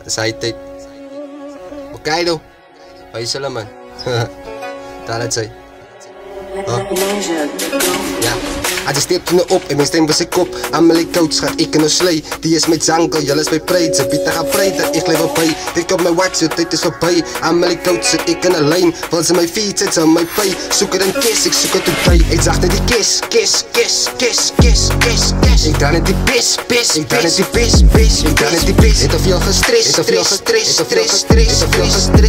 Excited. Hokkaido. Pa isa laman. Talad say. Ja, hij stipt me op en mijn stem was ik op. Aan mijn coach gaat ik in een slee. Die is met zankel, jullie is bij breed. Ze biedt gaan breed, ik leef op bij. Dik op mijn watch, dit is voorbij. Aan mijn coach zit ik in een lijn. Want ze mijn fiets, zit ze aan mijn pay. Zoek er een kiss, ik zoek het erbij. Ik zag naar die kiss. Ik dan in die pis. Ik dan in die pis. Ik dan in die pis. Ik heb veel gestrest.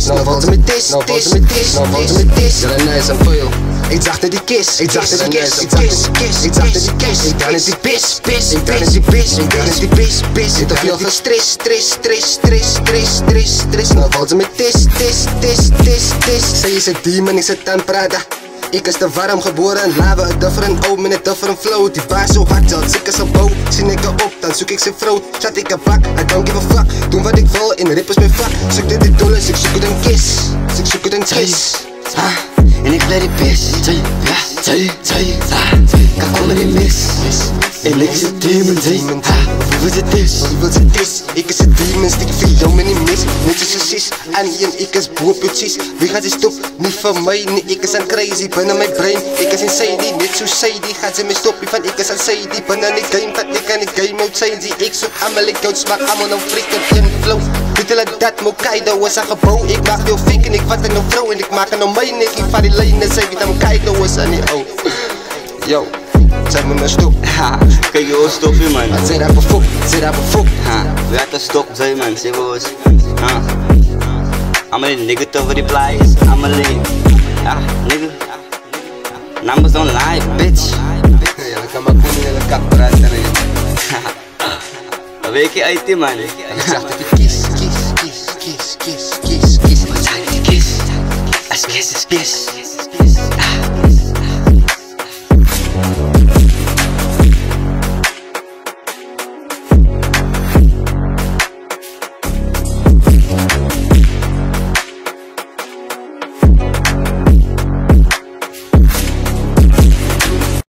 Nou valt ze met dis. Jullie nice en veel. Ik zag naar die kiss. Ik zag naar die kiss. Ik dan in die pis. Ik dan in die pis. Ik heb veel gestrest. Nou valt ze met dis. Zij is een demon, ik zit aan Prada. Ik is te warm geboren en lava, een different oom met een different flow. Die baas zo hard, zelfs ik is een bow. Zien ik erop, dan zoek ik zijn vrouw. Chat ik een bak, I don't give a fuck. Doen wat ik wil, in rip is mijn vak. Zoek dit dollars, ik zoek het een kiss. Ik zoek het een kiss. En ik leid die pis. Kan komen die mis. En ik is een demon. Hoeveel het is? Ik is een demon, stik voor jou met niet mis. Net zoals een sis, Annie en ik is boer precies. Wie gaat die stop? Niet van mij, nee, ik is een crazy. Binnen mijn brain, ik is een Sadie. Net zo Sadie, gaat ze me stoppen van ik is een Sadie. Binnen die game, gaat ik aan die game out zijn. Zie ik zoek aan mijn coach, maak allemaal nou freaking in flow. Weet je dat Hokkaido is een gebouw. Ik maak veel fink en ik wat in een vrouw. En ik maak een mij niet van die lijnen. Zeg dat Hokkaido is aan die oh. Yo, zeg me mijn stop. Kijk je ook stop hier man. Zeg dat bevok. We hadden een stop zei man, zeg maar eens. I'm a nigga over die players. I'm a lean. Ja, nigga. Numbers don't lie, bitch. Ja, dan kan maar koning in de kap praten. Dan weet je uit die man. Ik zag dat je kies. Wat zijn die kiss? Als kiss is kiss.